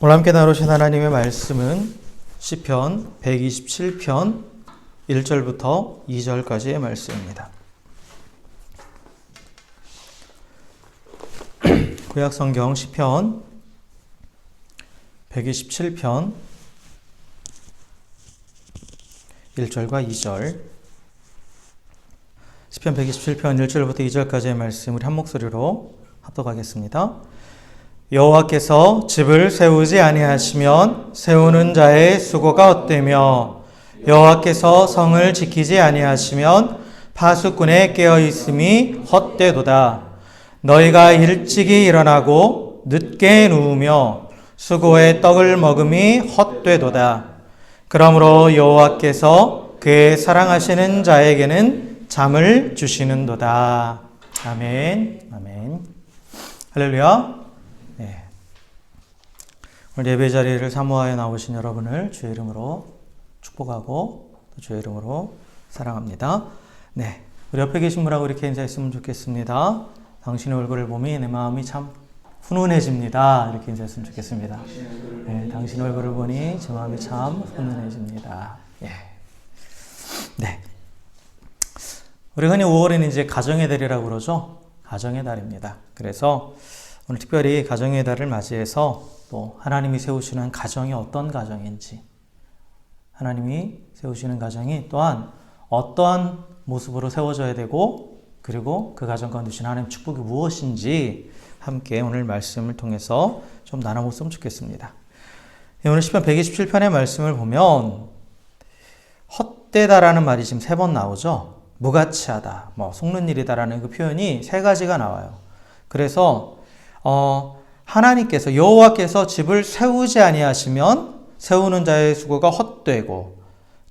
오늘 함께 나누신 하나님의 말씀은 시편 127편 1절부터 2절까지의 말씀입니다. 구약성경 시편 127편 1절과 2절, 시편 127편 1절부터 2절까지의 말씀 우리 한 목소리로 합독하겠습니다. 여호와께서 집을 세우지 아니하시면 세우는 자의 수고가 헛되며 여호와께서 성을 지키지 아니하시면 파수꾼의 깨어있음이 헛되도다. 너희가 일찍이 일어나고 늦게 누우며 수고의 떡을 먹음이 헛되도다. 그러므로 여호와께서 그의 사랑하시는 자에게는 잠을 주시는도다. 아멘. 아멘. 할렐루야. 네. 오늘 예배 자리를 사모하여 나오신 여러분을 주의 이름으로 축복하고 또 주의 이름으로 사랑합니다. 네, 우리 옆에 계신 분하고 이렇게 인사했으면 좋겠습니다. 당신의 얼굴을 보니 내 마음이 참 훈훈해집니다. 이렇게 인사했으면 좋겠습니다. 네, 당신의 얼굴을 보니 제 마음이 참 훈훈해집니다. 예. 네. 우리 흔히 5월에는 이제 가정의 달이라고 그러죠. 가정의 달입니다. 그래서 오늘 특별히 가정의 달을 맞이해서 또 하나님이 세우시는 가정이 어떤 가정인지, 하나님이 세우시는 가정이 또한 어떠한 모습으로 세워져야 되고, 그리고 그 가정 가운데 주신 하나님의 축복이 무엇인지 함께 오늘 말씀을 통해서 좀 나눠보면 좋겠습니다. 오늘 시편 127편의 말씀을 보면 헛되다라는 말이 지금 3번 나오죠. 무가치하다, 속는 일이다라는 그 표현이 3가지가 나와요. 그래서 하나님께서 여호와께서 집을 세우지 아니하시면 세우는 자의 수고가 헛되고,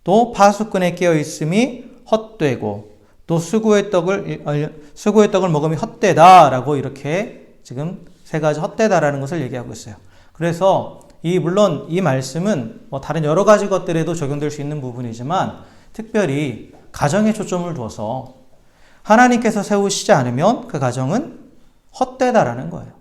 또 파수꾼의 깨어 있음이 헛되고, 또 수고의 떡을 먹음이 헛되다라고 이렇게 지금 3가지 헛되다라는 것을 얘기하고 있어요. 그래서 물론 이 말씀은 다른 여러 가지 것들에도 적용될 수 있는 부분이지만 특별히 가정에 초점을 두어서 하나님께서 세우시지 않으면 그 가정은 헛되다라는 거예요.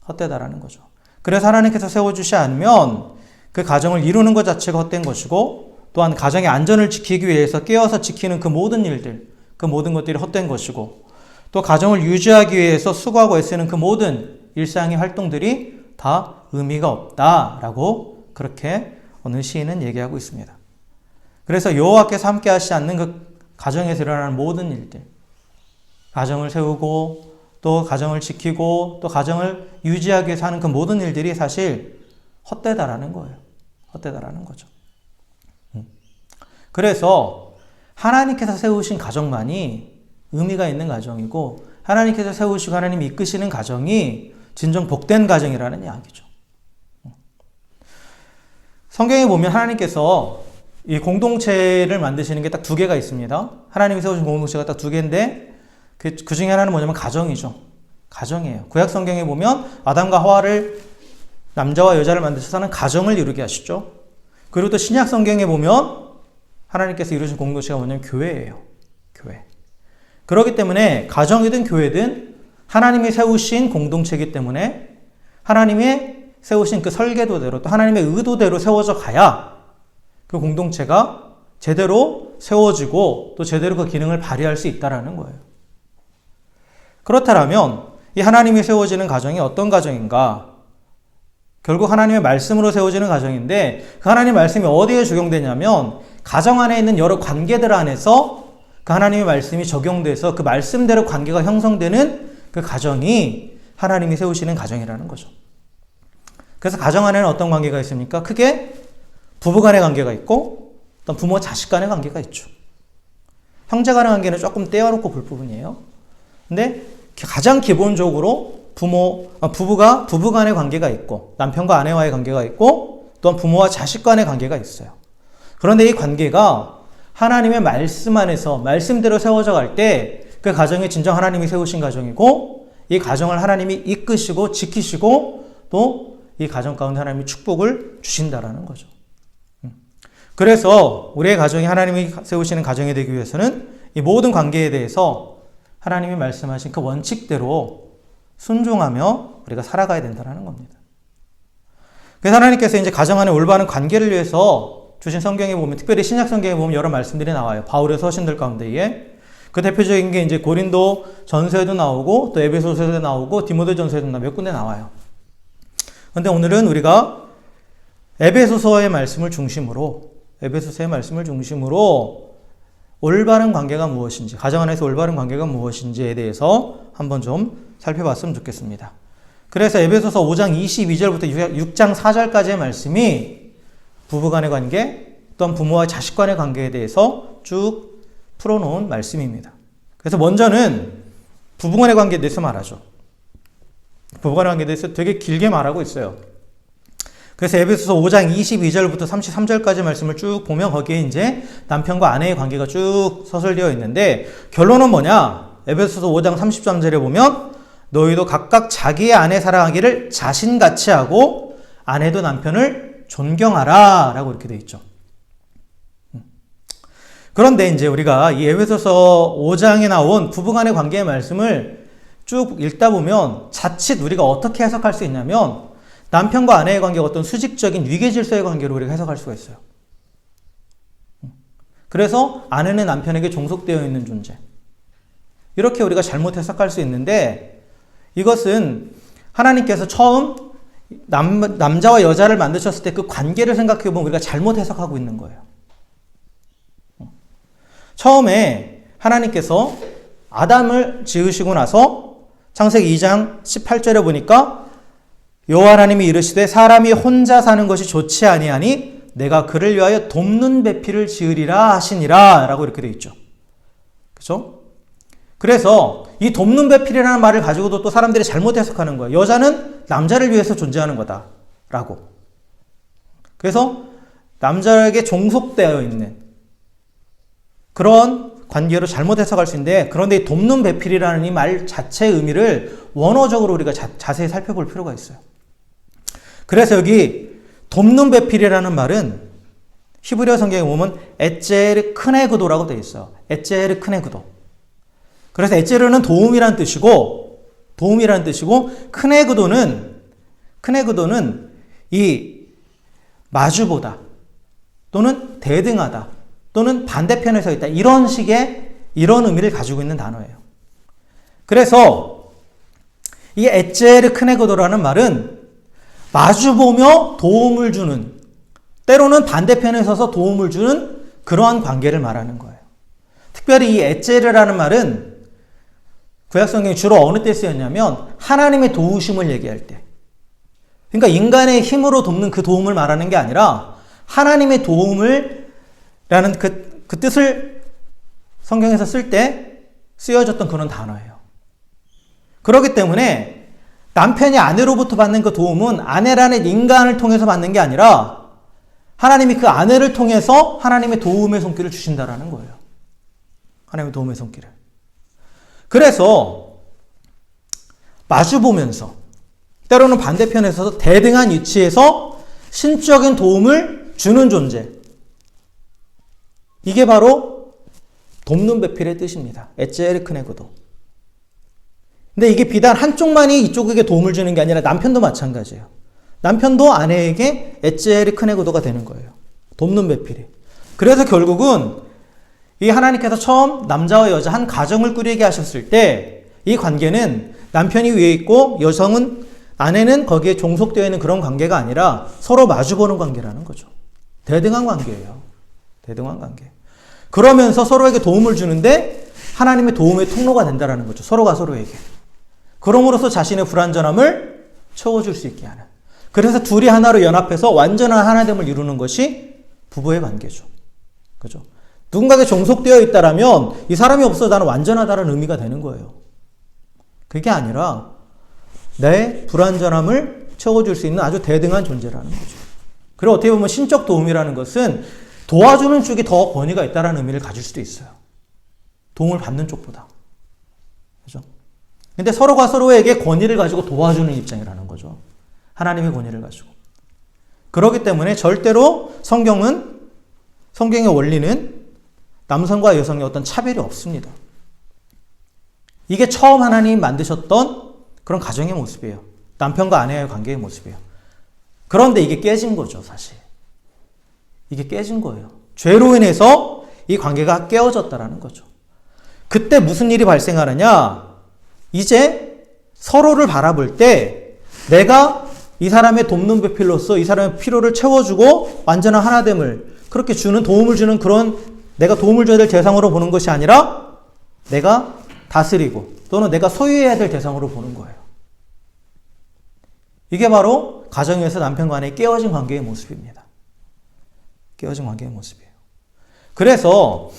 헛되다라는 거죠. 그래서 하나님께서 세워주시 않으면 그 가정을 이루는 것 자체가 헛된 것이고, 또한 가정의 안전을 지키기 위해서 깨어서 지키는 그 모든 일들, 그 모든 것들이 헛된 것이고, 또 가정을 유지하기 위해서 수고하고 애쓰는 그 모든 일상의 활동들이 다 의미가 없다라고 그렇게 어느 시인은 얘기하고 있습니다. 그래서 여호와께서 함께 하시지 않는 그 가정에서 일어나는 모든 일들, 가정을 세우고 또 가정을 지키고 또 가정을 유지하기 위해서 하는 그 모든 일들이 사실 헛되다라는 거예요. 헛되다라는 거죠. 그래서 하나님께서 세우신 가정만이 의미가 있는 가정이고, 하나님께서 세우시고 하나님이 이끄시는 가정이 진정 복된 가정이라는 이야기죠. 성경에 보면 하나님께서 이 공동체를 만드시는 게 딱 2개가 있습니다. 하나님이 세우신 공동체가 딱 2개인데 그 중에 하나는 뭐냐면 가정이죠. 가정이에요. 구약 성경에 보면 아담과 하와를, 남자와 여자를 만드셔서는 가정을 이루게 하시죠. 그리고 또 신약 성경에 보면 하나님께서 이루신 공동체가 뭐냐면 교회예요. 교회. 그렇기 때문에 가정이든 교회든 하나님이 세우신 공동체이기 때문에 하나님의 세우신 그 설계도대로 또 하나님의 의도대로 세워져 가야 그 공동체가 제대로 세워지고 또 제대로 그 기능을 발휘할 수 있다는 거예요. 그렇다면 이 하나님이 세워지는 가정이 어떤 가정인가? 결국 하나님의 말씀으로 세워지는 가정인데, 그 하나님의 말씀이 어디에 적용되냐면 가정 안에 있는 여러 관계들 안에서 그 하나님의 말씀이 적용돼서 그 말씀대로 관계가 형성되는 그 가정이 하나님이 세우시는 가정이라는 거죠. 그래서 가정 안에는 어떤 관계가 있습니까? 크게 부부 간의 관계가 있고, 또 부모 자식 간의 관계가 있죠. 형제 간의 관계는 조금 떼어놓고 볼 부분이에요. 근데 가장 기본적으로 부부가 부부 간의 관계가 있고, 남편과 아내와의 관계가 있고, 또한 부모와 자식 간의 관계가 있어요. 그런데 이 관계가 하나님의 말씀 안에서 말씀대로 세워져 갈 때 그 가정이 진정 하나님이 세우신 가정이고, 이 가정을 하나님이 이끄시고 지키시고 또 이 가정 가운데 하나님이 축복을 주신다라는 거죠. 그래서 우리의 가정이 하나님이 세우시는 가정이 되기 위해서는 이 모든 관계에 대해서 하나님이 말씀하신 그 원칙대로 순종하며 우리가 살아가야 된다는 겁니다. 그래서 하나님께서 이제 가정 안에 올바른 관계를 위해서 주신 성경에 보면, 특별히 신약 성경에 보면 여러 말씀들이 나와요. 바울의 서신들 가운데에. 그 대표적인 게 이제 고린도 전서에도 나오고, 또 에베소서에도 나오고, 디모데 전서에도 몇 군데 나와요. 그런데 오늘은 우리가 에베소서의 말씀을 중심으로 올바른 관계가 무엇인지, 가정 안에서 올바른 관계가 무엇인지에 대해서 한번 좀 살펴봤으면 좋겠습니다. 그래서 에베소서 5장 22절부터 6장 4절까지의 말씀이 부부간의 관계, 또한 부모와 자식 간의 관계에 대해서 쭉 풀어놓은 말씀입니다. 그래서 먼저는 부부간의 관계에 대해서 말하죠. 부부간의 관계에 대해서 되게 길게 말하고 있어요. 그래서 에베소서 5장 22절부터 33절까지 말씀을 쭉 보면 거기에 이제 남편과 아내의 관계가 쭉 서술되어 있는데, 결론은 뭐냐? 에베소서 5장 33절에 보면 너희도 각각 자기의 아내 사랑하기를 자신같이 하고 아내도 남편을 존경하라 라고 이렇게 되어 있죠. 그런데 이제 우리가 이 에베소서 5장에 나온 부부간의 관계의 말씀을 쭉 읽다 보면 자칫 우리가 어떻게 해석할 수 있냐면, 남편과 아내의 관계가 어떤 수직적인 위계 질서의 관계로 우리가 해석할 수가 있어요. 그래서 아내는 남편에게 종속되어 있는 존재, 이렇게 우리가 잘못 해석할 수 있는데, 이것은 하나님께서 처음 남자와 여자를 만드셨을 때 그 관계를 생각해 보면 우리가 잘못 해석하고 있는 거예요. 처음에 하나님께서 아담을 지으시고 나서 창세기 2장 18절에 보니까 여호와 하나님이 이르시되 사람이 혼자 사는 것이 좋지 아니하니 내가 그를 위하여 돕는 배필을 지으리라 하시니라 라고 이렇게 되어 있죠. 그렇죠? 그래서 이 돕는 배필이라는 말을 가지고도 또 사람들이 잘못 해석하는 거예요. 여자는 남자를 위해서 존재하는 거다 라고. 그래서 남자에게 종속되어 있는 그런 관계로 잘못 해석할 수 있는데, 그런데 이 돕는 배필이라는 이 말 자체의 의미를 원어적으로 우리가 자세히 살펴볼 필요가 있어요. 그래서 여기 돕는 배필이라는 말은 히브리어 성경에 보면 에제르 크네그도라고 되어 있어요. 에제르 크네그도. 그래서 에제르는 도움이라는 뜻이고 크네그도는 이 마주보다 또는 대등하다 또는 반대편에 서 있다, 이런 식의 이런 의미를 가지고 있는 단어예요. 그래서 이 에제르 크네그도라는 말은 마주보며 도움을 주는, 때로는 반대편에 서서 도움을 주는 그러한 관계를 말하는 거예요. 특별히 이 에제르라는 말은 구약성경에 주로 어느 때 쓰였냐면 하나님의 도우심을 얘기할 때, 그러니까 인간의 힘으로 돕는 그 도움을 말하는 게 아니라 하나님의 도움을 라는 그 뜻을 성경에서 쓸 때 쓰여졌던 그런 단어예요. 그렇기 때문에 남편이 아내로부터 받는 그 도움은 아내라는 인간을 통해서 받는 게 아니라 하나님이 그 아내를 통해서 하나님의 도움의 손길을 주신다라는 거예요. 하나님의 도움의 손길을. 그래서 마주보면서, 때로는 반대편에 서서 대등한 위치에서 신적인 도움을 주는 존재, 이게 바로 돕는 배필의 뜻입니다. 에제르 크네그도. 근데 이게 비단 한쪽만이 이쪽에게 도움을 주는 게 아니라 남편도 마찬가지예요. 남편도 아내에게 에제르 크네그도가 되는 거예요. 돕는 배필이. 그래서 결국은 이 하나님께서 처음 남자와 여자 한 가정을 꾸리게 하셨을 때 이 관계는 남편이 위에 있고 아내는 거기에 종속되어 있는 그런 관계가 아니라 서로 마주보는 관계라는 거죠. 대등한 관계예요. 대등한 관계. 그러면서 서로에게 도움을 주는데 하나님의 도움의 통로가 된다는 거죠. 서로가 서로에게. 그럼으로써 자신의 불완전함을 채워줄 수 있게 하는. 그래서 둘이 하나로 연합해서 완전한 하나됨을 이루는 것이 부부의 관계죠. 그죠? 누군가에게 종속되어 있다라면 이 사람이 없어도 나는 완전하다는 의미가 되는 거예요. 그게 아니라 내 불완전함을 채워줄 수 있는 아주 대등한 존재라는 거죠. 그리고 어떻게 보면 신적 도움이라는 것은 도와주는 쪽이 더 권위가 있다는 의미를 가질 수도 있어요. 도움을 받는 쪽보다. 그죠? 근데 서로가 서로에게 권위를 가지고 도와주는 입장이라는 거죠. 하나님의 권위를 가지고. 그렇기 때문에 절대로 성경의 원리는 남성과 여성의 어떤 차별이 없습니다. 이게 처음 하나님 만드셨던 그런 가정의 모습이에요. 남편과 아내의 관계의 모습이에요. 그런데 이게 깨진 거죠, 사실. 이게 깨진 거예요. 죄로 인해서 이 관계가 깨어졌다라는 거죠. 그때 무슨 일이 발생하느냐? 이제 서로를 바라볼 때 내가 이 사람의 돕는 배필로서 이 사람의 필요를 채워주고 완전한 하나됨을 그렇게 주는, 도움을 주는 그런 내가 도움을 줘야 될 대상으로 보는 것이 아니라 내가 다스리고 또는 내가 소유해야 될 대상으로 보는 거예요. 이게 바로 가정에서 남편과 아내의 깨어진 관계의 모습입니다. 깨어진 관계의 모습이에요. 그래서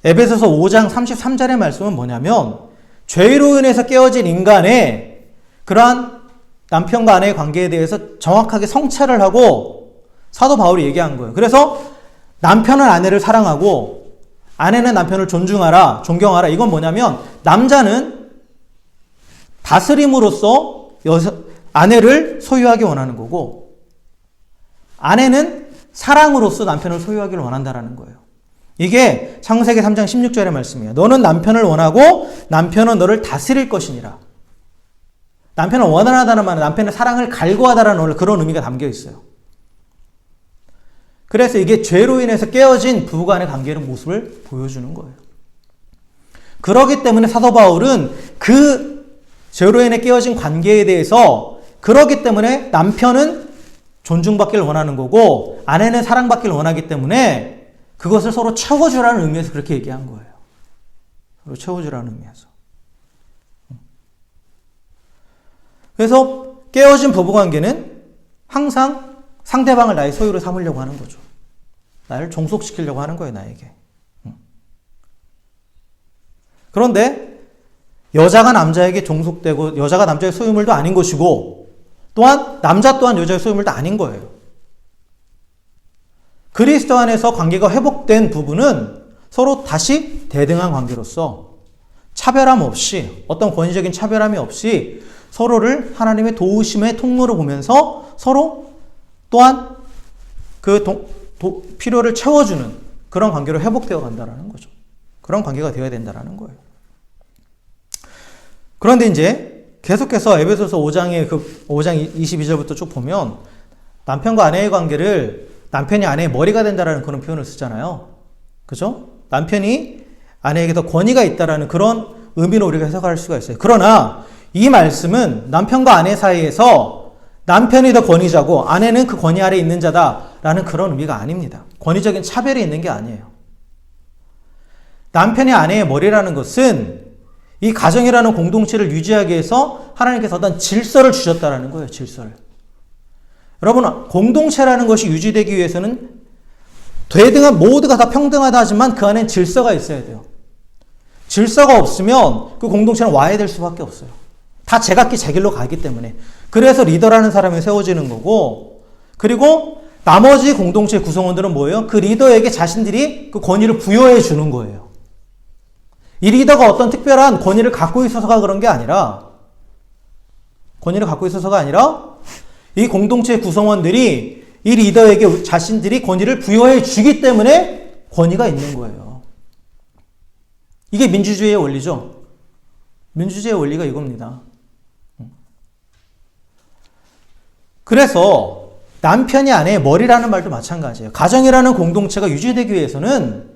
에베소서 5장 33절의 말씀은 뭐냐면 죄로 인해서 깨어진 인간의 그러한 남편과 아내의 관계에 대해서 정확하게 성찰을 하고 사도 바울이 얘기한 거예요. 그래서 남편은 아내를 사랑하고 아내는 남편을 존중하라, 존경하라. 이건 뭐냐면 남자는 다스림으로써 아내를 소유하기 원하는 거고 아내는 사랑으로써 남편을 소유하기를 원한다는 거예요. 이게 창세기 3장 16절의 말씀이에요. 너는 남편을 원하고 남편은 너를 다스릴 것이니라. 남편을 원한다는 말은 남편의 사랑을 갈구하다라는 그런 의미가 담겨 있어요. 그래서 이게 죄로 인해서 깨어진 부부 간의 관계의 모습을 보여주는 거예요. 그렇기 때문에 사도 바울은 그 죄로 인해 깨어진 관계에 대해서 그렇기 때문에 남편은 존중받기를 원하는 거고 아내는 사랑받기를 원하기 때문에 그것을 서로 채워주라는 의미에서 그렇게 얘기한 거예요. 서로 채워주라는 의미에서. 그래서 깨어진 부부관계는 항상 상대방을 나의 소유로 삼으려고 하는 거죠. 나를 종속시키려고 하는 거예요, 나에게. 그런데 여자가 남자에게 종속되고 여자가 남자의 소유물도 아닌 것이고 또한 남자 또한 여자의 소유물도 아닌 거예요. 그리스도 안에서 관계가 회복된 부부는 서로 다시 대등한 관계로서 차별함 없이 어떤 권위적인 차별함이 없이 서로를 하나님의 도우심의 통로로 보면서 서로 또한 그 필요를 채워주는 그런 관계로 회복되어 간다는 거죠. 그런 관계가 되어야 된다는 거예요. 그런데 이제 계속해서 에베소서 5장 22절부터 쭉 보면 남편과 아내의 관계를 남편이 아내의 머리가 된다라는 그런 표현을 쓰잖아요. 그죠? 남편이 아내에게 더 권위가 있다라는 그런 의미로 우리가 해석할 수가 있어요. 그러나 이 말씀은 남편과 아내 사이에서 남편이 더 권위자고 아내는 그 권위 아래에 있는 자다라는 그런 의미가 아닙니다. 권위적인 차별이 있는 게 아니에요. 남편이 아내의 머리라는 것은 이 가정이라는 공동체를 유지하기 위해서 하나님께서 어떤 질서를 주셨다라는 거예요. 질서를. 여러분, 공동체라는 것이 유지되기 위해서는 대등한 모두가 다 평등하다 하지만 그 안엔 질서가 있어야 돼요. 질서가 없으면 그 공동체는 와해될 수밖에 없어요. 다 제각기 제 길로 가기 때문에. 그래서 리더라는 사람이 세워지는 거고, 그리고 나머지 공동체 구성원들은 뭐예요? 그 리더에게 자신들이 그 권위를 부여해 주는 거예요. 이 리더가 어떤 특별한 권위를 갖고 있어서가 그런 게 아니라, 이 공동체 구성원들이 이 리더에게 자신들이 권위를 부여해 주기 때문에 권위가 있는 거예요. 이게 민주주의의 원리죠. 민주주의의 원리가 이겁니다. 그래서 남편이 아내의 머리라는 말도 마찬가지예요. 가정이라는 공동체가 유지되기 위해서는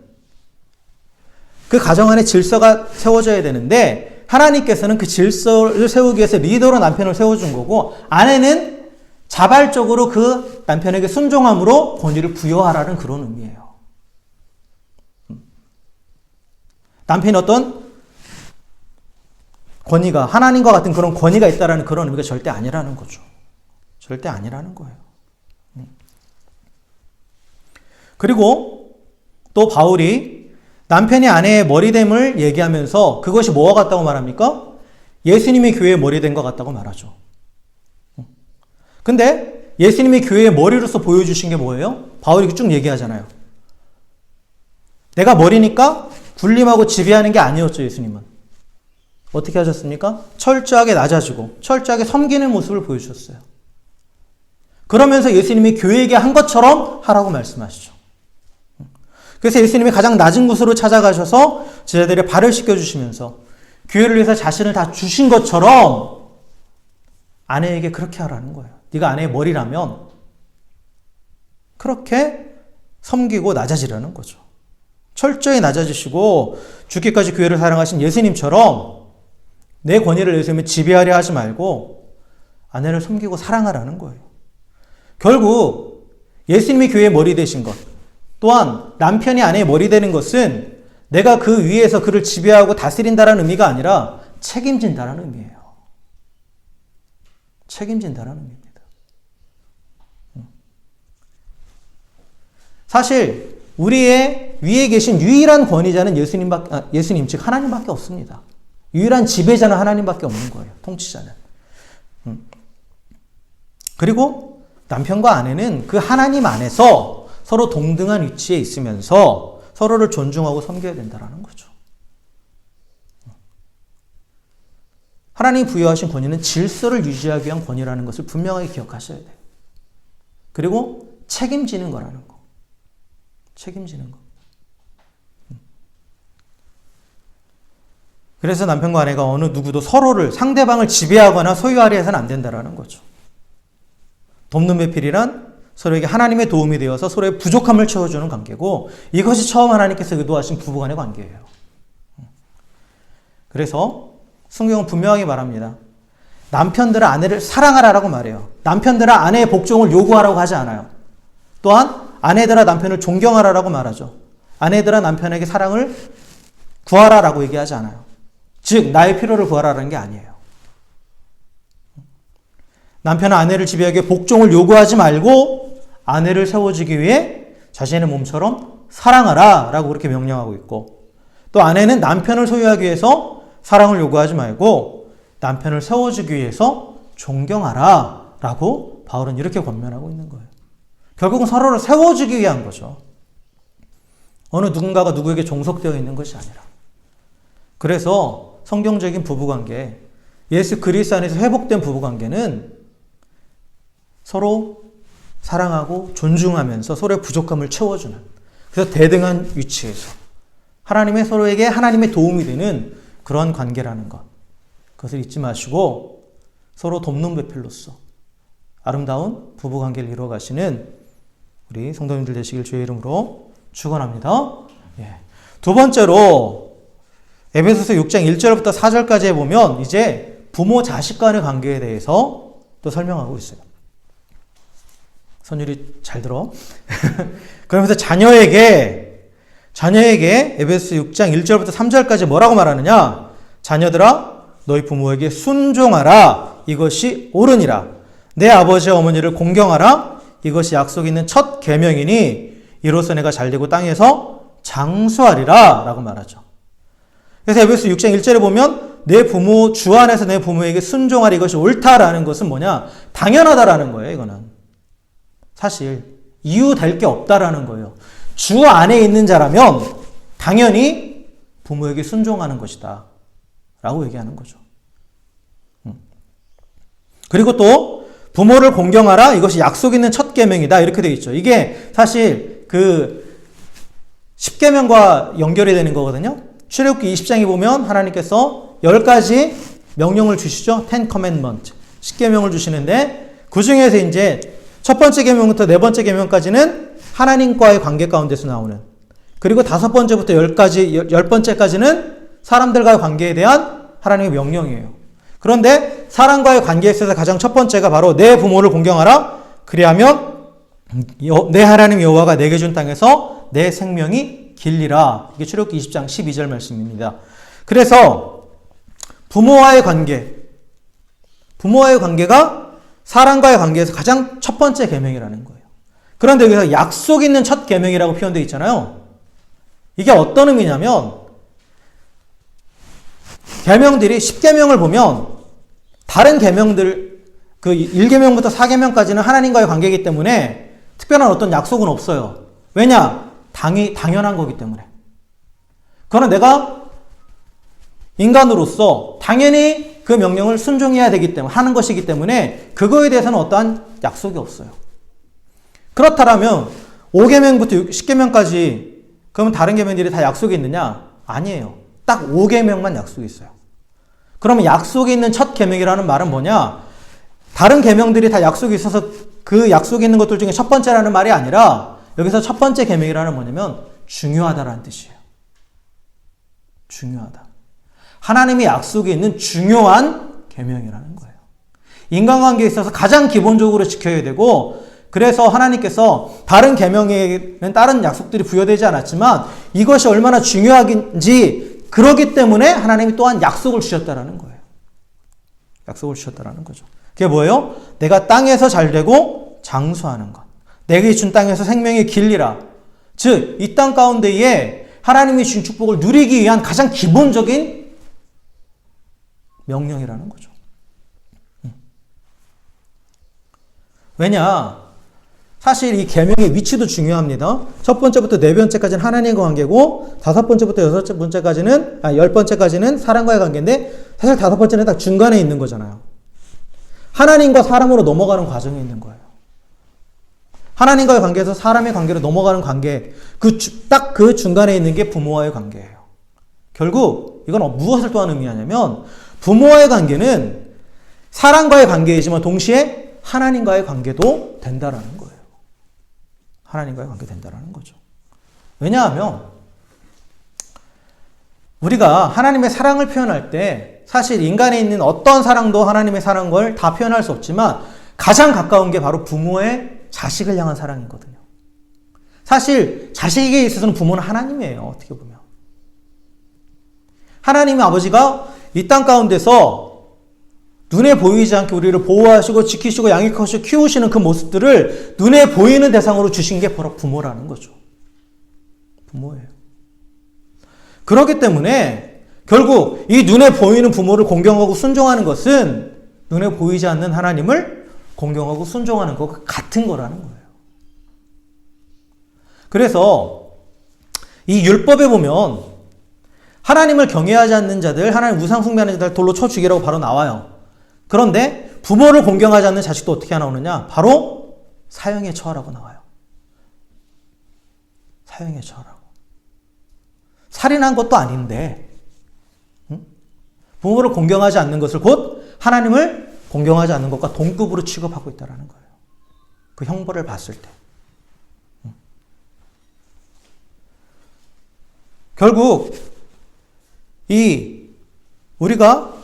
그 가정 안에 질서가 세워져야 되는데 하나님께서는 그 질서를 세우기 위해서 리더로 남편을 세워준 거고 아내는 자발적으로 그 남편에게 순종함으로 권위를 부여하라는 그런 의미예요. 남편이 어떤 권위가 하나님과 같은 그런 권위가 있다라는 그런 의미가 절대 아니라는 거죠. 절대 아니라는 거예요. 그리고 또 바울이 남편이 아내의 머리됨을 얘기하면서 그것이 뭐와 같다고 말합니까? 예수님이 교회의 머리된 것 같다고 말하죠. 근데 예수님이 교회의 머리로서 보여주신 게 뭐예요? 바울이 쭉 얘기하잖아요. 내가 머리니까 군림하고 지배하는 게 아니었죠, 예수님은. 어떻게 하셨습니까? 철저하게 낮아지고 철저하게 섬기는 모습을 보여주셨어요. 그러면서 예수님이 교회에게 한 것처럼 하라고 말씀하시죠. 그래서 예수님이 가장 낮은 곳으로 찾아가셔서 제자들의 발을 씻겨주시면서 교회를 위해서 자신을 다 주신 것처럼 아내에게 그렇게 하라는 거예요. 네가 아내의 머리라면 그렇게 섬기고 낮아지라는 거죠. 철저히 낮아지시고 죽기까지 교회를 사랑하신 예수님처럼 내 권위를 내세우며 지배하려 하지 말고 아내를 섬기고 사랑하라는 거예요. 결국 예수님이 교회의 머리 되신 것, 또한 남편이 아내의 머리 되는 것은 내가 그 위에서 그를 지배하고 다스린다는 의미가 아니라 책임진다는 의미예요. 책임진다는 의미입니다. 사실 우리의 위에 계신 유일한 권위자는 예수님 즉 하나님밖에 없습니다. 유일한 지배자는 하나님밖에 없는 거예요. 통치자는. 그리고 남편과 아내는 그 하나님 안에서 서로 동등한 위치에 있으면서 서로를 존중하고 섬겨야 된다는 거죠. 하나님이 부여하신 권위는 질서를 유지하기 위한 권위라는 것을 분명하게 기억하셔야 돼요. 그리고 책임지는 거라는 거. 책임지는 거. 그래서 남편과 아내가 어느 누구도 서로를 상대방을 지배하거나 소유하려 해서는 안 된다는 거죠. 돕는 배필이란 서로에게 하나님의 도움이 되어서 서로의 부족함을 채워주는 관계고 이것이 처음 하나님께서 의도하신 부부간의 관계예요. 그래서 성경은 분명하게 말합니다. 남편들은 아내를 사랑하라라고 말해요. 남편들은 아내의 복종을 요구하라고 하지 않아요. 또한 아내들아 남편을 존경하라라고 말하죠. 아내들아 남편에게 사랑을 구하라라고 얘기하지 않아요. 즉 나의 필요를 구하라는 게 아니에요. 남편은 아내를 지배하기 위해 복종을 요구하지 말고 아내를 세워주기 위해 자신의 몸처럼 사랑하라 라고 그렇게 명령하고 있고, 또 아내는 남편을 소유하기 위해서 사랑을 요구하지 말고 남편을 세워주기 위해서 존경하라 라고 바울은 이렇게 권면하고 있는 거예요. 결국은 서로를 세워주기 위한 거죠. 어느 누군가가 누구에게 종속되어 있는 것이 아니라. 그래서 성경적인 부부관계, 예수 그리스도 안에서 회복된 부부관계는 서로 사랑하고 존중하면서 서로의 부족함을 채워주는, 그래서 대등한 위치에서 하나님의 서로에게 하나님의 도움이 되는 그러한 관계라는 것, 그것을 잊지 마시고 서로 돕는 배필로서 아름다운 부부관계를 이루어가시는 우리 성도님들 되시길 주의 이름으로 축원합니다. 두 번째로 에베소서 6장 1절부터 4절까지에 보면 이제 부모 자식 간의 관계에 대해서 또 설명하고 있어요. 선율이 잘 들어. 그러면서 자녀에게 에베소서 6장 1절부터 3절까지 뭐라고 말하느냐? 자녀들아 너희 부모에게 순종하라. 이것이 옳으니라. 내 아버지와 어머니를 공경하라. 이것이 약속 있는 첫 계명이니 이로써 내가 잘되고 땅에서 장수하리라 라고 말하죠. 그래서 에베소서 6장 1절에 보면 내 부모, 주 안에서 내 부모에게 순종하라. 이것이 옳다라는 것은 뭐냐? 당연하다라는 거예요. 이거는 사실 이유될 게 없다라는 거예요. 주 안에 있는 자라면 당연히 부모에게 순종하는 것이다 라고 얘기하는 거죠. 그리고 또 부모를 공경하라. 이것이 약속 있는 첫 계명이다. 이렇게 되어 있죠. 이게 사실 그 10계명과 연결이 되는 거거든요. 출애굽기 20장에 보면 하나님께서 10가지 명령을 주시죠. 10 commandment. 10계명을 주시는데 그 중에서 이제 첫 번째 계명부터 네 번째 계명까지는 하나님과의 관계 가운데서 나오는, 그리고 다섯 번째부터 10번째까지는 사람들과의 관계에 대한 하나님의 명령이에요. 그런데 사람과의 관계에 있어서 가장 첫 번째가 바로 내 부모를 공경하라. 그리하면 내 하나님 여호와가 내게 준 땅에서 내 생명이 길리라. 이게 출애굽기 20장 12절 말씀입니다. 그래서 부모와의 관계가 사람과의 관계에서 가장 첫 번째 계명이라는 거예요. 그런데 여기서 약속 있는 첫 계명이라고 표현되어 있잖아요. 이게 어떤 의미냐면 계명들이 10계명을 보면 다른 계명들 그 1계명부터 4계명까지는 하나님과의 관계이기 때문에 특별한 어떤 약속은 없어요. 왜냐? 당연한 거기 때문에. 그러나 내가 인간으로서 당연히 그 명령을 순종해야 되기 때문에 하는 것이기 때문에 그거에 대해서는 어떠한 약속이 없어요. 그렇다면 5계명부터 10계명까지 그러면 다른 계명들이 다 약속이 있느냐? 아니에요. 딱 5계명만 약속이 있어요. 그러면 약속이 있는 첫 계명이라는 말은 뭐냐? 다른 계명들이 다 약속이 있어서 그 약속에 있는 것들 중에 첫 번째라는 말이 아니라 여기서 첫 번째 계명이라는 뭐냐면 중요하다라는 뜻이에요. 중요하다. 하나님의 약속에 있는 중요한 계명이라는 거예요. 인간관계에 있어서 가장 기본적으로 지켜야 되고, 그래서 하나님께서 다른 계명에는 다른 약속들이 부여되지 않았지만 이것이 얼마나 중요한지, 그러기 때문에 하나님이 또한 약속을 주셨다라는 거예요. 약속을 주셨다라는 거죠. 그게 뭐예요? 내가 땅에서 잘되고 장수하는 것. 내게 준 땅에서 생명의 길리라. 즉, 이 땅 가운데에 하나님이 준 축복을 누리기 위한 가장 기본적인 명령이라는 거죠. 왜냐? 사실 이 계명의 위치도 중요합니다. 첫 번째부터 네 번째까지는 하나님과 관계고, 다섯 번째부터 여섯 번째까지는, 열 번째까지는 사람과의 관계인데, 사실 다섯 번째는 딱 중간에 있는 거잖아요. 하나님과 사람으로 넘어가는 과정에 있는 거예요. 하나님과의 관계에서 사람의 관계로 넘어가는 관계, 딱 그 중간에 있는 게 부모와의 관계예요. 결국 이건 무엇을 또한 의미하냐면, 부모와의 관계는 사람과의 관계이지만 동시에 하나님과의 관계도 된다라는 거예요. 하나님과의 관계 된다라는 거죠. 왜냐하면 우리가 하나님의 사랑을 표현할 때 사실 인간에 있는 어떤 사랑도 하나님의 사랑을 다 표현할 수 없지만 가장 가까운 게 바로 부모의 자식을 향한 사랑이거든요. 사실 자식에게 있어서는 부모는 하나님이에요. 어떻게 보면. 하나님의 아버지가 이 땅 가운데서 눈에 보이지 않게 우리를 보호하시고 지키시고 양육하시고 키우시는 그 모습들을 눈에 보이는 대상으로 주신 게 바로 부모라는 거죠. 부모예요. 그렇기 때문에 결국 이 눈에 보이는 부모를 공경하고 순종하는 것은 눈에 보이지 않는 하나님을 공경하고 순종하는 것과 같은 거라는 거예요. 그래서 이 율법에 보면 하나님을 경외하지 않는 자들, 하나님 우상 숭배하는 자들 돌로 쳐 죽이라고 바로 나와요. 그런데 부모를 공경하지 않는 자식도 어떻게 나오느냐? 바로 사형에 처하라고 나와요. 사형에 처하라고. 살인한 것도 아닌데, 부모를 공경하지 않는 것을 곧 하나님을 공경하지 않는 것과 동급으로 취급하고 있다는 거예요. 그 형벌을 봤을 때. 결국 우리가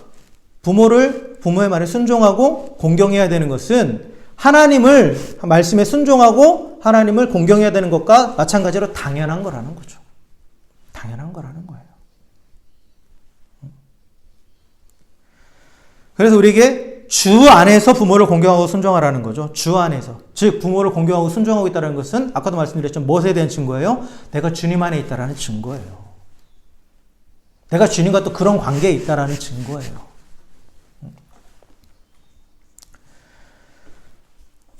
부모의 말에 순종하고 공경해야 되는 것은 하나님을 말씀에 순종하고 하나님을 공경해야 되는 것과 마찬가지로 당연한 거라는 거죠. 당연한 거라는 거예요. 그래서 우리에게 주 안에서 부모를 공경하고 순종하라는 거죠. 주 안에서. 즉 부모를 공경하고 순종하고 있다는 것은 아까도 말씀드렸지만 무엇에 대한 증거예요? 내가 주님 안에 있다라는 증거예요. 내가 주님과 또 그런 관계에 있다라는 증거예요.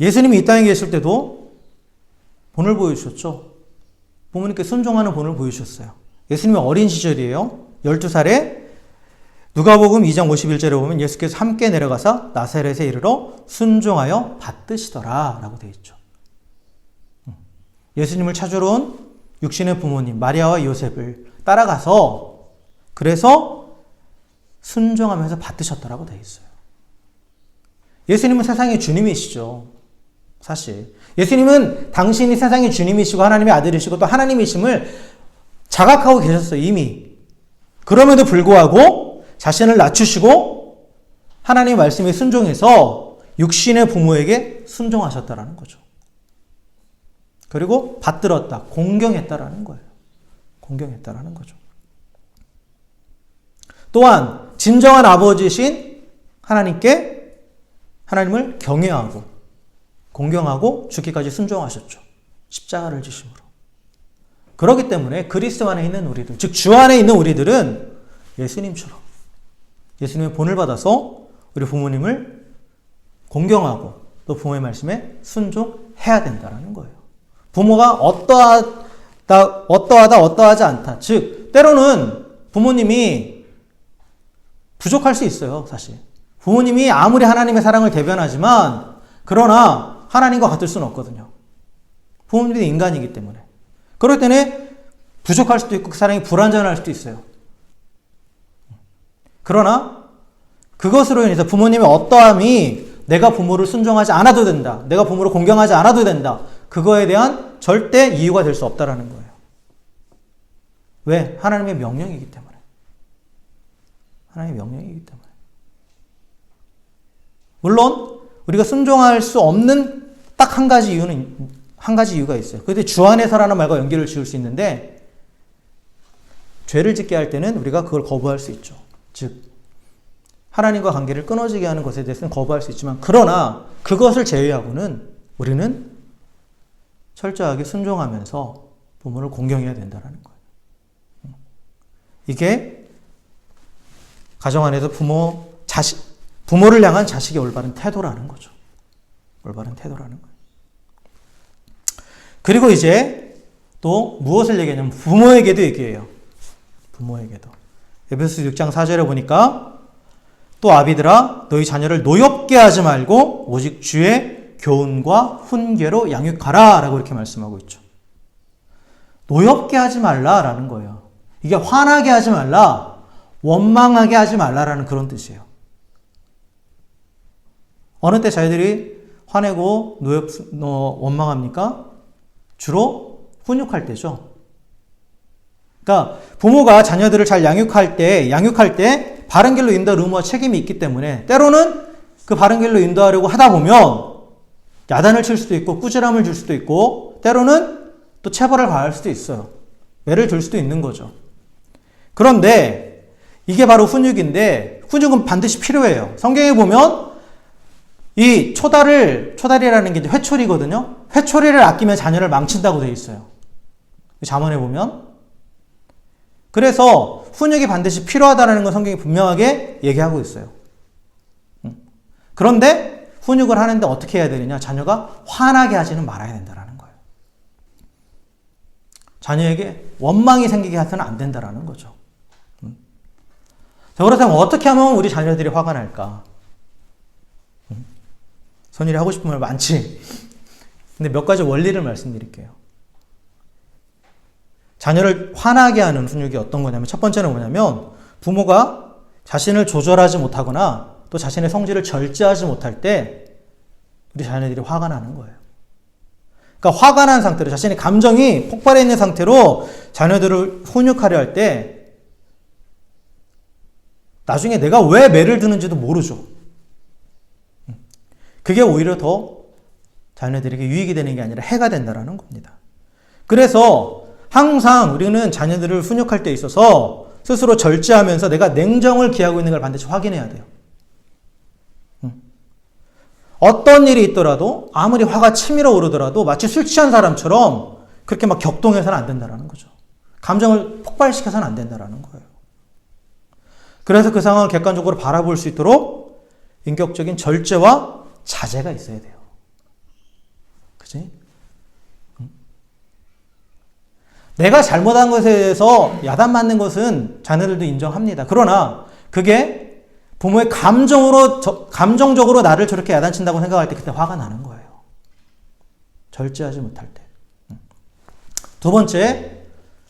예수님이 이 땅에 계실 때도 본을 보여주셨죠. 부모님께 순종하는 본을 보여주셨어요. 예수님이 어린 시절이에요. 12살에 누가복음 2장 51절에 보면 예수께서 함께 내려가서 나사렛에 이르러 순종하여 받드시더라 라고 되어 있죠. 예수님을 찾으러 온 육신의 부모님 마리아와 요셉을 따라가서 그래서 순종하면서 받드셨더라고 되어 있어요. 예수님은 세상의 주님이시죠. 사실 예수님은 당신이 세상의 주님이시고 하나님의 아들이시고 또 하나님이심을 자각하고 계셨어요. 이미. 그럼에도 불구하고 자신을 낮추시고 하나님의 말씀에 순종해서 육신의 부모에게 순종하셨다라는 거죠. 그리고 받들었다, 공경했다라는 거예요. 공경했다라는 거죠. 또한 진정한 아버지신 하나님께 하나님을 경외하고 공경하고 죽기까지 순종하셨죠. 십자가를 지심으로. 그렇기 때문에 그리스도 안에 있는 우리들, 즉 주 안에 있는 우리들은 예수님처럼 예수님의 본을 받아서 우리 부모님을 공경하고 또 부모의 말씀에 순종해야 된다는 거예요. 부모가 어떠하지 않다. 즉 때로는 부모님이 부족할 수 있어요. 사실 부모님이 아무리 하나님의 사랑을 대변하지만 그러나 하나님과 같을 수는 없거든요. 부모님들이 인간이기 때문에. 그럴 때는 부족할 수도 있고 그 사랑이 불완전할 수도 있어요. 그러나 그것으로 인해서 부모님의 어떠함이 내가 부모를 순종하지 않아도 된다. 내가 부모를 공경하지 않아도 된다. 그거에 대한 절대 이유가 될 수 없다라는 거예요. 왜? 하나님의 명령이기 때문에. 하나님의 명령이기 때문에. 물론 우리가 순종할 수 없는 딱 한 가지 이유가 있어요. 그런데 주 안에서라는 말과 연결을 지을 수 있는데 죄를 짓게 할 때는 우리가 그걸 거부할 수 있죠. 즉 하나님과 관계를 끊어지게 하는 것에 대해서는 거부할 수 있지만 그러나 그것을 제외하고는 우리는 철저하게 순종하면서 부모를 공경해야 된다는 거예요. 이게 가정 안에서 부모를 향한 자식의 올바른 태도라는 거죠. 올바른 태도라는 거예요. 그리고 이제 또 무엇을 얘기하냐면 부모에게도 얘기해요. 부모에게도. 에베소서 6장 4절에 보니까 또 아비들아 너희 자녀를 노엽게 하지 말고 오직 주의 교훈과 훈계로 양육하라 라고 이렇게 말씀하고 있죠. 노엽게 하지 말라라는 거예요. 이게 화나게 하지 말라, 원망하게 하지 말라라는 그런 뜻이에요. 어느 때 자녀들이 화내고 원망합니까? 주로 훈육할 때죠. 그러니까 부모가 자녀들을 잘 양육할 때 바른 길로 인도할 의무와 책임이 있기 때문에 때로는 그 바른 길로 인도하려고 하다 보면 야단을 칠 수도 있고 꾸지람을 줄 수도 있고 때로는 또 체벌을 가할 수도 있어요. 매를 들 수도 있는 거죠. 그런데 이게 바로 훈육인데 훈육은 반드시 필요해요. 성경에 보면 이 초다리라는 게 이제 회초리거든요. 회초리를 아끼면 자녀를 망친다고 되어 있어요. 잠언에 보면. 그래서 훈육이 반드시 필요하다는 걸 성경이 분명하게 얘기하고 있어요. 그런데 훈육을 하는데 어떻게 해야 되느냐? 자녀가 화나게 하지는 말아야 된다는 거예요. 자녀에게 원망이 생기게 해서는 안 된다는 거죠. 자, 그렇다면 어떻게 하면 우리 자녀들이 화가 날까? 선일이 하고 싶은 말 많지. 근데 몇 가지 원리를 말씀드릴게요. 자녀를 화나게 하는 훈육이 어떤 거냐면 첫 번째는 뭐냐면 부모가 자신을 조절하지 못하거나 또 자신의 성질을 절제하지 못할 때 우리 자녀들이 화가 나는 거예요. 그러니까 화가 난 상태로 자신의 감정이 폭발해 있는 상태로 자녀들을 훈육하려 할 때 나중에 내가 왜 매를 드는지도 모르죠. 그게 오히려 더 자녀들에게 유익이 되는 게 아니라 해가 된다는 겁니다. 그래서 항상 우리는 자녀들을 훈육할 때 있어서 스스로 절제하면서 내가 냉정을 기하고 있는 걸 반드시 확인해야 돼요. 어떤 일이 있더라도 아무리 화가 치밀어 오르더라도 마치 술 취한 사람처럼 그렇게 막 격동해서는 안 된다는 거죠. 감정을 폭발시켜서는 안 된다는 거예요. 그래서 그 상황을 객관적으로 바라볼 수 있도록 인격적인 절제와 자제가 있어야 돼요. 그치? 내가 잘못한 것에 대해서 야단 맞는 것은 자녀들도 인정합니다. 그러나 그게 부모의 감정적으로 나를 저렇게 야단친다고 생각할 때 그때 화가 나는 거예요. 절제하지 못할 때. 두 번째,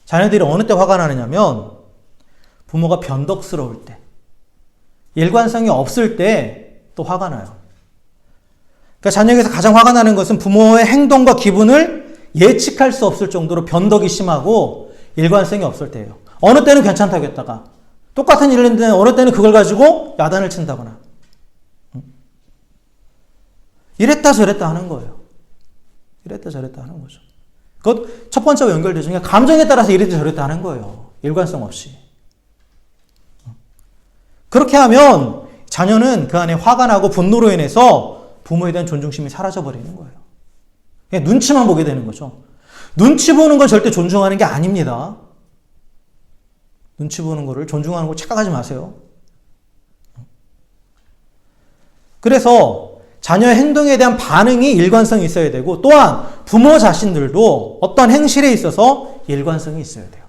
자녀들이 어느 때 화가 나느냐면 부모가 변덕스러울 때, 일관성이 없을 때 또 화가 나요. 그러니까 자녀에게서 가장 화가 나는 것은 부모의 행동과 기분을 예측할 수 없을 정도로 변덕이 심하고 일관성이 없을 때예요. 어느 때는 괜찮다고 했다가 똑같은 일을 했는데 어느 때는 그걸 가지고 야단을 친다거나 이랬다 저랬다 하는 거예요. 이랬다 저랬다 하는 거죠. 그것 첫 번째와 연결되죠. 그러니까 감정에 따라서 이랬다 저랬다 하는 거예요. 일관성 없이. 그렇게 하면 자녀는 그 안에 화가 나고 분노로 인해서 부모에 대한 존중심이 사라져버리는 거예요. 그냥 눈치만 보게 되는 거죠. 눈치 보는 건 절대 존중하는 게 아닙니다. 눈치 보는 거를 존중하는 걸 착각하지 마세요. 그래서 자녀의 행동에 대한 반응이 일관성이 있어야 되고 또한 부모 자신들도 어떤 행실에 있어서 일관성이 있어야 돼요.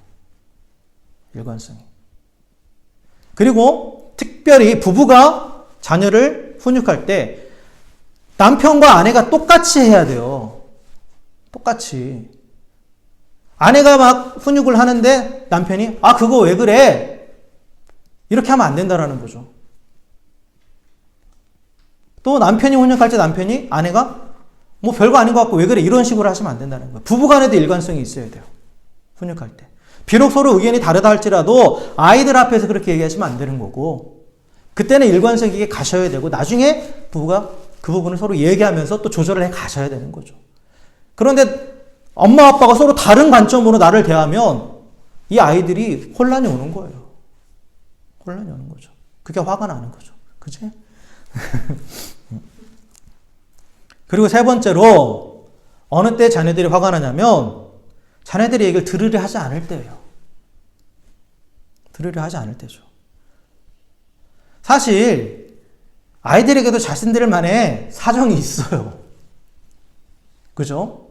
일관성이. 그리고 특별히 부부가 자녀를 훈육할 때 남편과 아내가 똑같이 해야 돼요. 똑같이. 아내가 막 훈육을 하는데 남편이 그거 왜 그래? 이렇게 하면 안 된다라는 거죠. 또 남편이 훈육할 때 남편이 아내가 뭐 별거 아닌 것 같고 왜 그래 이런 식으로 하시면 안 된다는 거예요. 부부간에도 일관성이 있어야 돼요. 훈육할 때. 비록 서로 의견이 다르다 할지라도 아이들 앞에서 그렇게 얘기하시면 안 되는 거고 그때는 일관성 있게 가셔야 되고 나중에 부부가 그 부분을 서로 얘기하면서 또 조절을 해 가셔야 되는 거죠. 그런데 엄마 아빠가 서로 다른 관점으로 나를 대하면 이 아이들이 혼란이 오는 거예요. 혼란이 오는 거죠. 그게 화가 나는 거죠. 그치? 그리고 세 번째로 어느 때 자녀들이 화가 나냐면 자녀들이 얘기를 들으려 하지 않을 때예요. 들으려 하지 않을 때죠. 사실 아이들에게도 자신들만의 사정이 있어요. 그죠?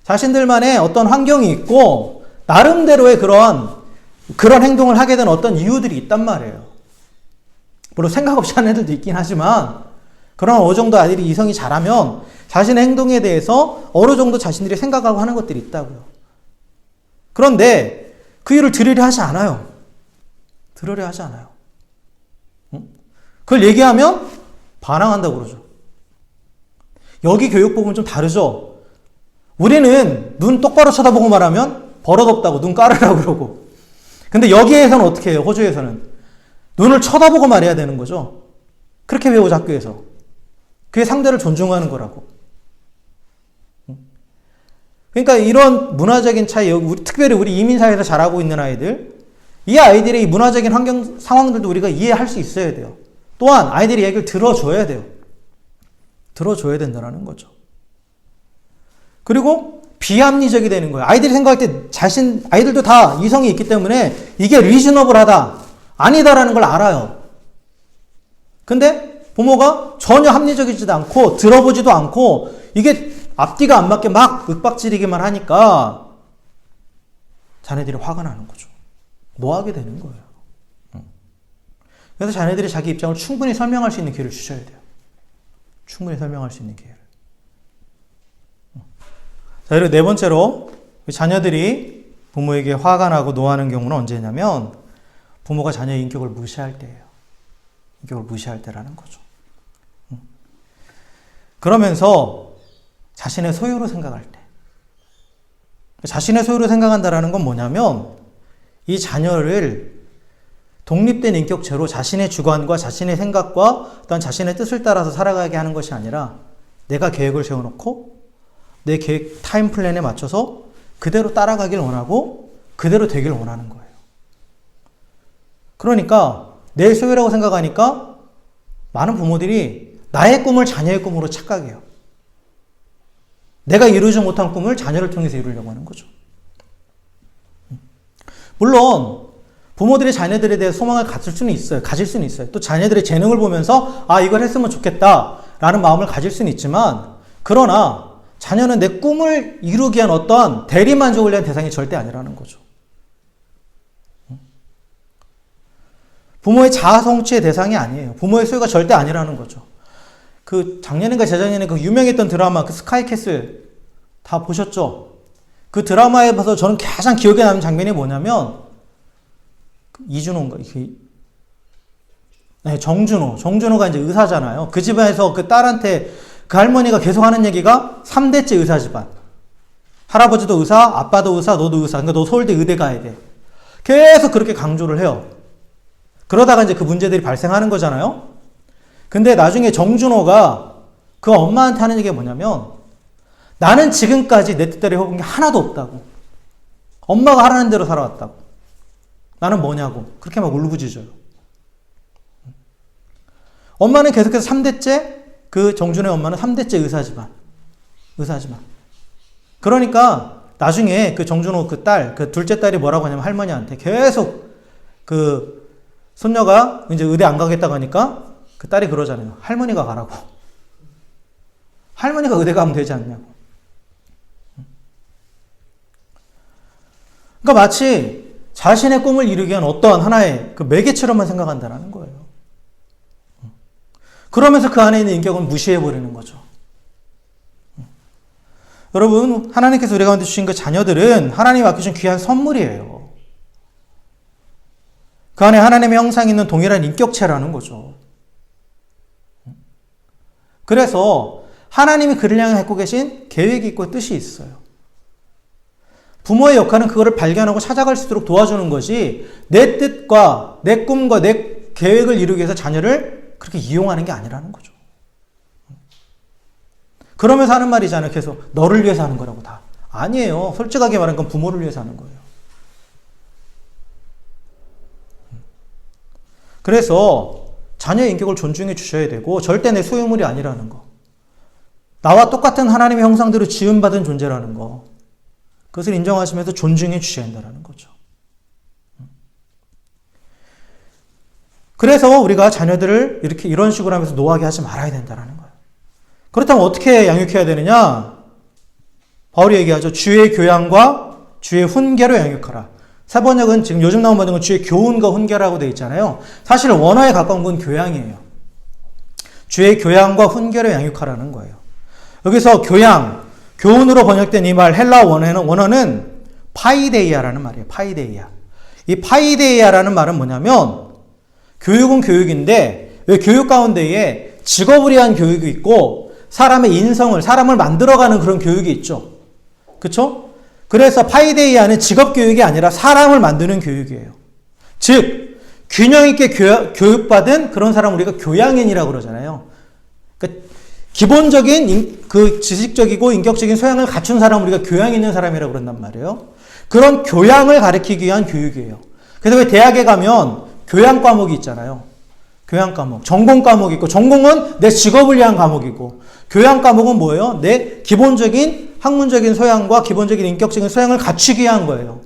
자신들만의 어떤 환경이 있고 나름대로의 그런 행동을 하게 된 어떤 이유들이 있단 말이에요. 물론 생각 없이 하는 애들도 있긴 하지만 그런 어느 정도 아이들이 이성이 자라면 자신의 행동에 대해서 어느 정도 자신들이 생각하고 하는 것들이 있다고요. 그런데 그 이유를 들으려 하지 않아요. 들으려 하지 않아요. 그걸 얘기하면 반항한다고 그러죠. 여기 교육법은 좀 다르죠. 우리는 눈 똑바로 쳐다보고 말하면 버릇없다고 눈 깔으라고 그러고 근데 여기에서는 어떻게 해요? 호주에서는 눈을 쳐다보고 말해야 되는 거죠. 그렇게 배우죠, 학교에서. 그게 상대를 존중하는 거라고. 그러니까 이런 문화적인 차이, 특별히 우리 이민사회에서 자라고 있는 아이들, 이 아이들의 이 문화적인 환경, 상황들도 우리가 이해할 수 있어야 돼요. 또한 아이들이 얘기를 들어줘야 돼요. 들어줘야 된다는 거죠. 그리고 비합리적이 되는 거예요. 아이들이 생각할 때 아이들도 다 이성이 있기 때문에 이게 리즈너블하다, 아니다라는 걸 알아요. 근데 부모가 전혀 합리적이지도 않고 들어보지도 않고 이게 앞뒤가 안 맞게 막 윽박지르기만 하니까 자녀들이 화가 나는 거죠. 노하게 되는 거예요. 그래서 자녀들이 자기 입장을 충분히 설명할 수 있는 기회를 주셔야 돼요. 충분히 설명할 수 있는 기회를. 자, 그리고 네 번째로 자녀들이 부모에게 화가 나고 노하는 경우는 언제냐면 부모가 자녀의 인격을 무시할 때예요. 인격을 무시할 때라는 거죠. 그러면서 자신의 소유로 생각할 때. 자신의 소유로 생각한다는 건 뭐냐면 이 자녀를 독립된 인격체로 자신의 주관과 자신의 생각과 또한 자신의 뜻을 따라서 살아가게 하는 것이 아니라 내가 계획을 세워놓고 내 계획 타임 플랜에 맞춰서 그대로 따라가길 원하고 그대로 되길 원하는 거예요. 그러니까 내 소유라고 생각하니까 많은 부모들이 나의 꿈을 자녀의 꿈으로 착각해요. 내가 이루지 못한 꿈을 자녀를 통해서 이루려고 하는 거죠. 물론 부모들이 자녀들에 대해 소망을 가질 수는 있어요. 또 자녀들의 재능을 보면서 이걸 했으면 좋겠다라는 마음을 가질 수는 있지만 그러나 자녀는 내 꿈을 이루기 위한 어떠한 대리만족을 위한 대상이 절대 아니라는 거죠. 부모의 자아 성취의 대상이 아니에요. 부모의 소유가 절대 아니라는 거죠. 작년인가 재작년에 유명했던 드라마 스카이캐슬 다 보셨죠? 그 드라마에서 저는 가장 기억에 남는 장면이 뭐냐면 이준호인가? 네, 정준호가 이제 의사잖아요. 그 집안에서 그 딸한테 그 할머니가 계속 하는 얘기가 3대째 의사 집안. 할아버지도 의사, 아빠도 의사, 너도 의사. 그러니까 너 서울대 의대 가야 돼. 계속 그렇게 강조를 해요. 그러다가 이제 그 문제들이 발생하는 거잖아요. 근데 나중에 정준호가 그 엄마한테 하는 얘기가 뭐냐면 나는 지금까지 내 뜻대로 해본 게 하나도 없다고. 엄마가 하라는 대로 살아왔다고. 나는 뭐냐고. 그렇게 막 울부짖어요. 엄마는 계속해서 3대째, 그 정준호의 엄마는 3대째 의사 집안. 그러니까 나중에 그 정준호 그 딸, 그 둘째 딸이 뭐라고 하냐면 할머니한테 계속 그 손녀가 이제 의대 안 가겠다고 하니까 그 딸이 그러잖아요. 할머니가 가라고. 할머니가 의대 가면 되지 않냐고. 그러니까 마치 자신의 꿈을 이루기 위한 어떠한 하나의 그 매개체로만 생각한다는 거예요. 그러면서 그 안에 있는 인격은 무시해버리는 거죠. 여러분, 하나님께서 우리 가운데 주신 그 자녀들은 하나님이 맡겨준 귀한 선물이에요. 그 안에 하나님의 형상이 있는 동일한 인격체라는 거죠. 그래서 하나님이 그를 향해 갖고 계신 계획이 있고 뜻이 있어요. 부모의 역할은 그거를 발견하고 찾아갈 수 있도록 도와주는 것이 내 뜻과 내 꿈과 내 계획을 이루기 위해서 자녀를 그렇게 이용하는 게 아니라는 거죠. 그러면서 하는 말이잖아요. 계속 너를 위해서 하는 거라고 다. 아니에요. 솔직하게 말하면 그건 부모를 위해서 하는 거예요. 그래서 자녀의 인격을 존중해 주셔야 되고 절대 내 소유물이 아니라는 거. 나와 똑같은 하나님의 형상대로 지음받은 존재라는 거. 그것을 인정하시면서 존중해 주셔야 한다는 거죠. 그래서 우리가 자녀들을 이렇게 이런 식으로 하면서 노하게 하지 말아야 된다는 거예요. 그렇다면 어떻게 양육해야 되느냐? 바울이 얘기하죠. 주의 교양과 주의 훈계로 양육하라. 사번역은 지금 요즘 나온 번역은 주의 교훈과 훈계라고 되어 있잖아요. 사실 원어에 가까운 건 교양이에요. 주의 교양과 훈계로 양육하라는 거예요. 여기서 교양, 교훈으로 번역된 이 말 헬라 원어는 파이데이아라는 말이에요. 파이데이아. 이 파이데이아라는 말은 뭐냐면 교육은 교육인데 왜 교육 가운데에 직업을 위한 교육이 있고 사람의 인성을, 사람을 만들어가는 그런 교육이 있죠. 그렇죠? 그래서 파이데이아는 직업 교육이 아니라 사람을 만드는 교육이에요. 즉 균형 있게 교육받은 그런 사람을 우리가 교양인이라고 그러잖아요. 그러니까 기본적인 그 지식적이고 인격적인 소양을 갖춘 사람을 우리가 교양 있는 사람이라고 그런단 말이에요. 그런 교양을 가르치기 위한 교육이에요. 그래서 왜 대학에 가면 교양 과목이 있잖아요. 교양 과목, 전공 과목이 있고 전공은 내 직업을 위한 과목이고 교양 과목은 뭐예요? 내 기본적인 학문적인 소양과 기본적인 인격적인 소양을 갖추기 위한 거예요.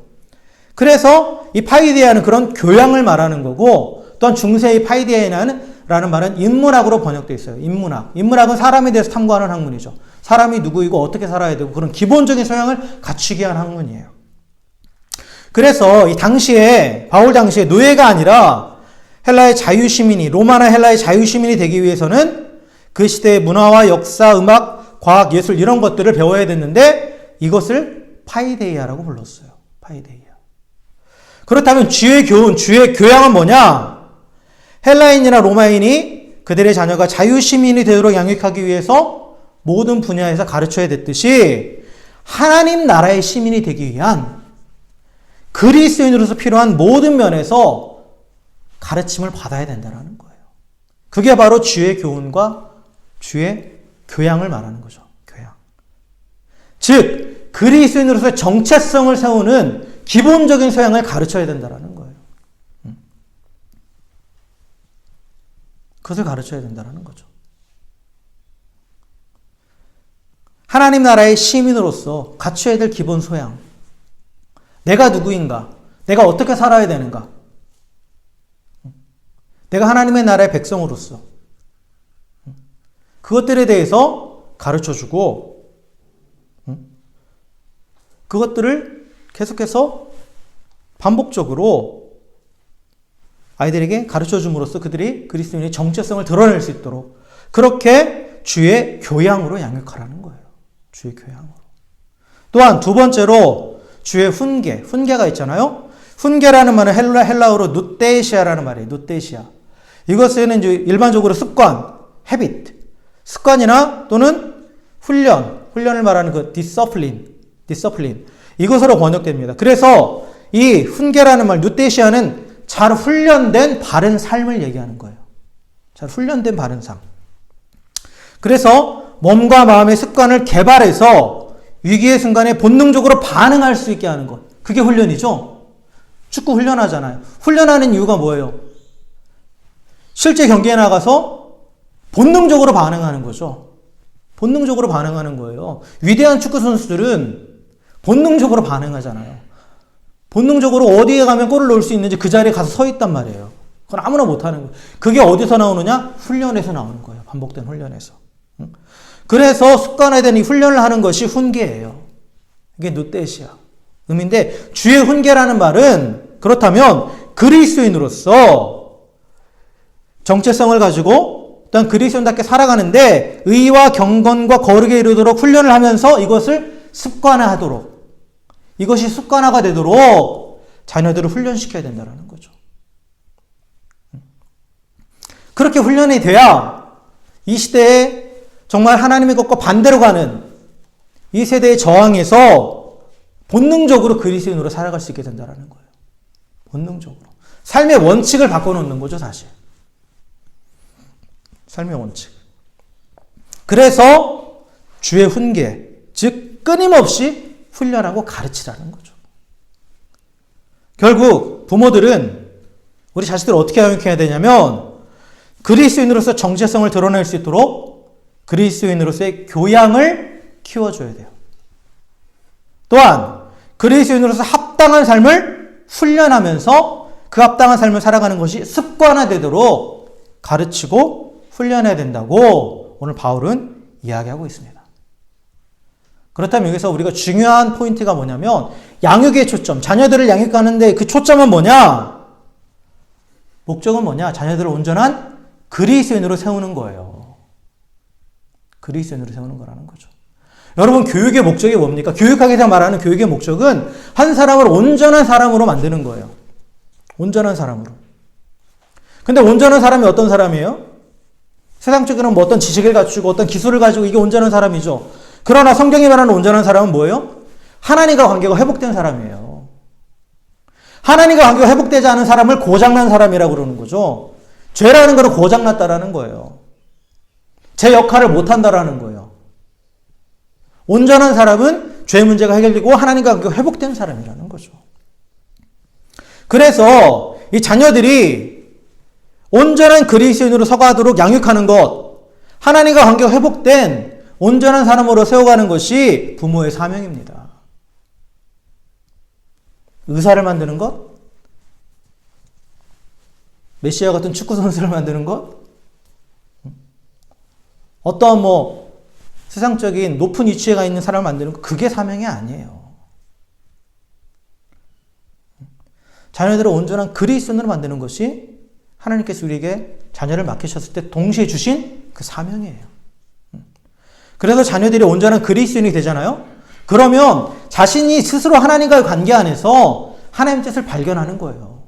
그래서 이 파이데이아는 그런 교양을 말하는 거고 또한 중세의 파이데이아라는 말은 인문학으로 번역되어 있어요. 인문학. 인문학은 사람에 대해서 탐구하는 학문이죠. 사람이 누구이고 어떻게 살아야 되고 그런 기본적인 소양을 갖추기 위한 학문이에요. 그래서 이 당시에 바울 당시에 노예가 아니라 헬라의 자유시민이 로마나 헬라의 자유시민이 되기 위해서는 그 시대의 문화와 역사, 음악, 과학, 예술 이런 것들을 배워야 됐는데 이것을 파이데이아라고 불렀어요. 파이데이아. 그렇다면 주의 교훈, 주의 교양은 뭐냐? 헬라인이나 로마인이 그들의 자녀가 자유시민이 되도록 양육하기 위해서 모든 분야에서 가르쳐야 됐듯이 하나님 나라의 시민이 되기 위한 그리스도인으로서 필요한 모든 면에서 가르침을 받아야 된다는 거예요. 그게 바로 주의 교훈과 주의 교양을 말하는 거죠. 교양. 즉 그리스도인으로서의 정체성을 세우는 기본적인 소양을 가르쳐야 된다는 거예요. 그것을 가르쳐야 된다는 거죠. 하나님 나라의 시민으로서 갖춰야 될 기본 소양. 내가 누구인가? 내가 어떻게 살아야 되는가? 내가 하나님의 나라의 백성으로서 그것들에 대해서 가르쳐주고 그것들을 계속해서 반복적으로 아이들에게 가르쳐줌으로써 그들이 그리스도인의 정체성을 드러낼 수 있도록 그렇게 주의 교양으로 양육하라는 거예요. 주의 교양으로. 또한 두 번째로 주의 훈계, 훈계가 있잖아요. 훈계라는 말은 헬라어로 누테시아라는 말이에요. 누테시아. 이것은 이제 일반적으로 습관, habit, 습관이나 또는 훈련을 말하는 그 discipline 이것으로 번역됩니다. 그래서 이 훈계라는 말, 누테시아는 잘 훈련된 바른 삶을 얘기하는 거예요. 잘 훈련된 바른 삶. 그래서 몸과 마음의 습관을 개발해서 위기의 순간에 본능적으로 반응할 수 있게 하는 것. 그게 훈련이죠. 축구 훈련하잖아요. 훈련하는 이유가 뭐예요? 실제 경기에 나가서 본능적으로 반응하는 거죠. 본능적으로 반응하는 거예요. 위대한 축구 선수들은 본능적으로 반응하잖아요. 본능적으로 어디에 가면 골을 넣을 수 있는지 그 자리에 가서 서 있단 말이에요. 그건 아무나 못하는 거예요. 그게 어디서 나오느냐? 훈련에서 나오는 거예요. 반복된 훈련에서. 그래서 습관화된 이 훈련을 하는 것이 훈계예요. 이게 누테시아. 의미인데 주의 훈계라는 말은 그렇다면 그리스도인으로서 정체성을 가지고 또한 그리스도인답게 살아가는데 의와 경건과 거룩에 이르도록 훈련을 하면서 이것을 습관화하도록 이것이 습관화가 되도록 자녀들을 훈련시켜야 된다는 거죠. 그렇게 훈련이 돼야 이 시대에 정말 하나님의 것과 반대로 가는 이 세대에 저항해서 본능적으로 그리스도인으로 살아갈 수 있게 된다는 거예요. 본능적으로. 삶의 원칙을 바꿔놓는 거죠, 사실. 삶의 원칙. 그래서 주의 훈계, 즉 끊임없이 훈련하고 가르치라는 거죠. 결국 부모들은 우리 자식들을 어떻게 양육해야 되냐면 그리스도인으로서 정체성을 드러낼 수 있도록 그리스도인으로서의 교양을 키워줘야 돼요. 또한 그리스도인으로서 합당한 삶을 훈련하면서 그 합당한 삶을 살아가는 것이 습관화되도록 가르치고 훈련해야 된다고 오늘 바울은 이야기하고 있습니다. 그렇다면 여기서 우리가 중요한 포인트가 뭐냐면 양육의 초점, 자녀들을 양육하는데 그 초점은 뭐냐? 목적은 뭐냐? 자녀들을 온전한 그리스도인으로 세우는 거예요. 그리스도인으로 세우는 거라는 거죠. 여러분, 교육의 목적이 뭡니까? 교육학에서 말하는 교육의 목적은 한 사람을 온전한 사람으로 만드는 거예요. 온전한 사람으로. 근데 온전한 사람이 어떤 사람이에요? 세상적으로는 뭐 어떤 지식을 갖추고 어떤 기술을 가지고 이게 온전한 사람이죠. 그러나 성경이 말하는 온전한 사람은 뭐예요? 하나님과 관계가 회복된 사람이에요. 하나님과 관계가 회복되지 않은 사람을 고장난 사람이라고 그러는 거죠. 죄라는 것은 고장났다라는 거예요. 제 역할을 못한다라는 거예요. 온전한 사람은 죄 문제가 해결되고 하나님과 관계가 회복된 사람이라는 거죠. 그래서 이 자녀들이 온전한 그리스도인으로 서가도록 양육하는 것, 하나님과 관계가 회복된 온전한 사람으로 세워가는 것이 부모의 사명입니다. 의사를 만드는 것? 메시아 같은 축구 선수를 만드는 것? 어떤 세상적인 높은 위치에 가 있는 사람을 만드는 것, 그게 사명이 아니에요. 자녀들을 온전한 그리스도인으로 만드는 것이 하나님께서 우리에게 자녀를 맡기셨을 때 동시에 주신 그 사명이에요. 그래서 자녀들이 온전한 그리스도인이 되잖아요. 그러면 자신이 스스로 하나님과의 관계 안에서 하나님의 뜻을 발견하는 거예요.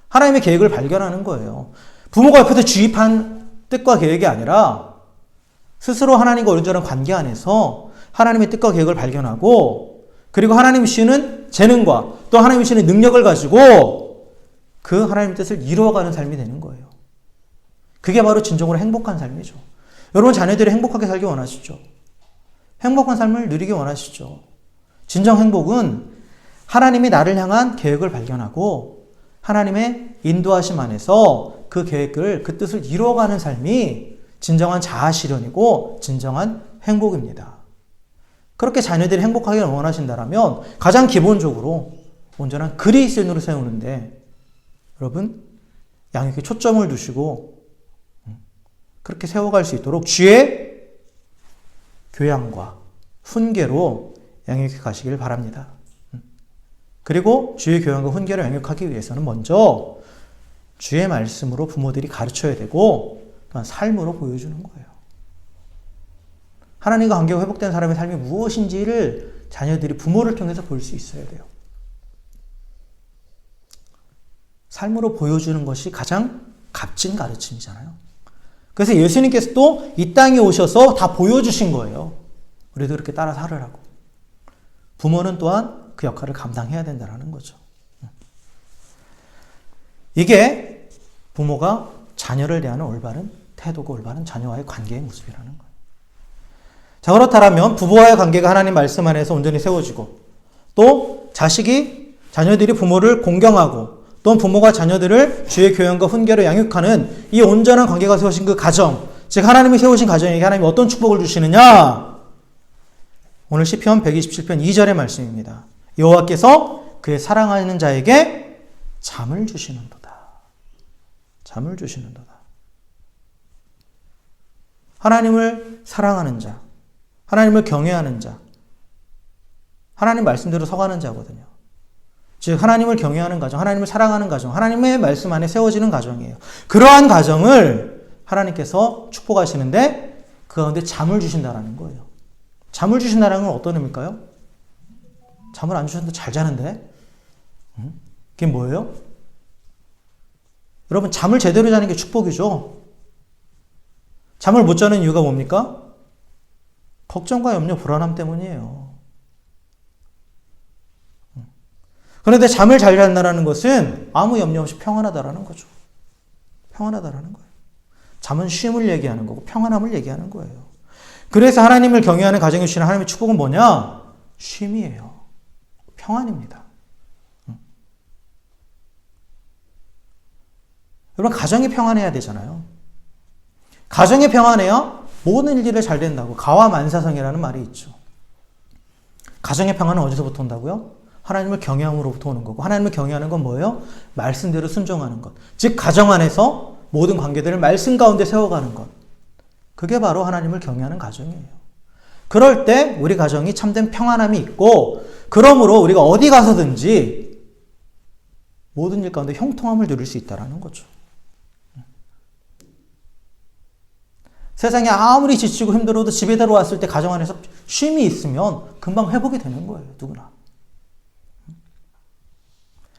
하나님의 계획을 발견하는 거예요. 부모가 옆에서 주입한 뜻과 계획이 아니라 스스로 하나님과 온전한 관계 안에서 하나님의 뜻과 계획을 발견하고 그리고 하나님이 주시는 재능과 또 하나님이 주시는 능력을 가지고 그 하나님의 뜻을 이루어가는 삶이 되는 거예요. 그게 바로 진정으로 행복한 삶이죠. 여러분, 자녀들이 행복하게 살기 원하시죠? 행복한 삶을 누리기 원하시죠? 진정 행복은 하나님이 나를 향한 계획을 발견하고 하나님의 인도하심 안에서 그 계획을, 그 뜻을 이루어가는 삶이 진정한 자아실현이고 진정한 행복입니다. 그렇게 자녀들이 행복하게 원하신다면 가장 기본적으로 온전한 그리스도인으로 세우는데 여러분, 양육에 초점을 두시고 그렇게 세워갈 수 있도록 주의 교양과 훈계로 양육해 가시길 바랍니다. 그리고 주의 교양과 훈계로 양육하기 위해서는 먼저 주의 말씀으로 부모들이 가르쳐야 되고 또한 삶으로 보여주는 거예요. 하나님과 관계가 회복된 사람의 삶이 무엇인지를 자녀들이 부모를 통해서 볼 수 있어야 돼요. 삶으로 보여주는 것이 가장 값진 가르침이잖아요. 그래서 예수님께서도 이 땅에 오셔서 다 보여주신 거예요. 우리도 그렇게 따라 살으라고. 부모는 또한 그 역할을 감당해야 된다는 거죠. 이게 부모가 자녀를 대하는 올바른 태도고 올바른 자녀와의 관계의 모습이라는 거예요. 자, 그렇다면 부부와의 관계가 하나님 말씀 안에서 온전히 세워지고 또 자녀들이 부모를 공경하고 또 부모가 자녀들을 주의 교양과 훈계로 양육하는 이 온전한 관계가 세워진 그 가정, 즉 하나님이 세우신 가정에게 하나님이 어떤 축복을 주시느냐? 오늘 시편 127편 2절의 말씀입니다. 여호와께서 그의 사랑하는 자에게 잠을 주시는도다. 잠을 주시는도다. 하나님을 사랑하는 자, 하나님을 경외하는 자, 하나님 말씀대로 서가는 자거든요. 즉 하나님을 경외하는 가정, 하나님을 사랑하는 가정, 하나님의 말씀 안에 세워지는 가정이에요. 그러한 가정을 하나님께서 축복하시는데 그 가운데 잠을 주신다라는 거예요. 잠을 주신다는 건 어떤 의미일까요? 잠을 안 주셨는데 잘 자는데? 그게 뭐예요? 여러분, 잠을 제대로 자는 게 축복이죠. 잠을 못 자는 이유가 뭡니까? 걱정과 염려, 불안함 때문이에요. 그런데 잠을 잘 잔다는 것은 아무 염려 없이 평안하다라는 거죠. 평안하다라는 거예요. 잠은 쉼을 얘기하는 거고 평안함을 얘기하는 거예요. 그래서 하나님을 경외하는 가정에 주시는 하나님의 축복은 뭐냐? 쉼이에요. 평안입니다. 여러분, 가정이 평안해야 되잖아요. 가정이 평안해야 모든 일들이 잘 된다고 가와만사성이라는 말이 있죠. 가정의 평안은 어디서부터 온다고요? 하나님을 경외함으로부터 오는 거고, 하나님을 경외하는 건 뭐예요? 말씀대로 순종하는 것. 즉 가정 안에서 모든 관계들을 말씀 가운데 세워가는 것. 그게 바로 하나님을 경외하는 가정이에요. 그럴 때 우리 가정이 참된 평안함이 있고, 그러므로 우리가 어디 가서든지 모든 일 가운데 형통함을 누릴 수 있다는 거죠. 세상에 아무리 지치고 힘들어도 집에 들어왔을 때 가정 안에서 쉼이 있으면 금방 회복이 되는 거예요. 누구나.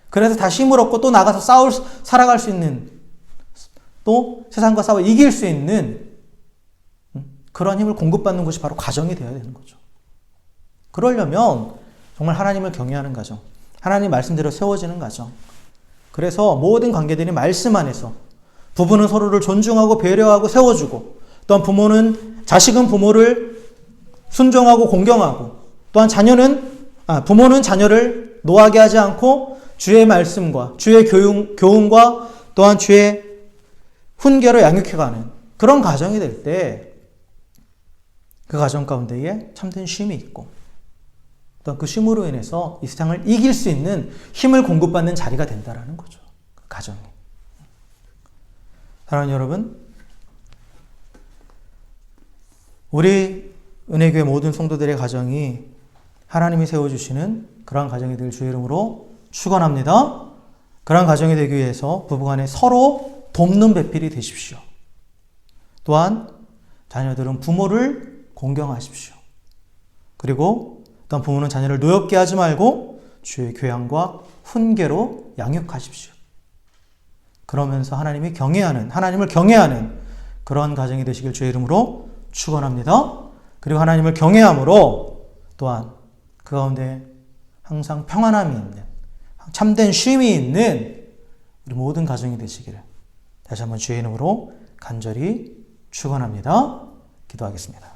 그래서 다시 힘을 얻고 또 나가서 살아갈 수 있는, 또 세상과 싸워 이길 수 있는 그런 힘을 공급받는 곳이 바로 가정이 되어야 되는 거죠. 그러려면 정말 하나님을 경외하는 가정, 하나님 말씀대로 세워지는 가정. 그래서 모든 관계들이 말씀 안에서 부부는 서로를 존중하고 배려하고 세워주고, 또한 자식은 부모를 순종하고 공경하고, 또한 부모는 자녀를 노하게 하지 않고 주의 말씀과 주의 교훈과 또한 주의 훈계로 양육해가는 그런 가정이 될 때 그 가정 가운데에 참된 쉼이 있고, 또한 그 쉼으로 인해서 이 세상을 이길 수 있는 힘을 공급받는 자리가 된다라는 거죠. 그 가정이. 사랑하는 여러분, 우리 은혜교회 모든 성도들의 가정이 하나님이 세워주시는 그러한 가정이 될 주의 이름으로 축원합니다. 그러한 가정이 되기 위해서 부부간에 서로 돕는 배필이 되십시오. 또한 자녀들은 부모를 공경하십시오. 그리고 또한 부모는 자녀를 노엽게 하지 말고 주의 교양과 훈계로 양육하십시오. 그러면서 하나님을 경외하는 그러한 가정이 되시길 주의 이름으로 축원합니다. 그리고 하나님을 경외함으로 또한 그 가운데 항상 평안함이 있는, 참된 쉼이 있는 우리 모든 가정이 되시기를 다시 한번 주의 이름으로 간절히 축원합니다. 기도하겠습니다.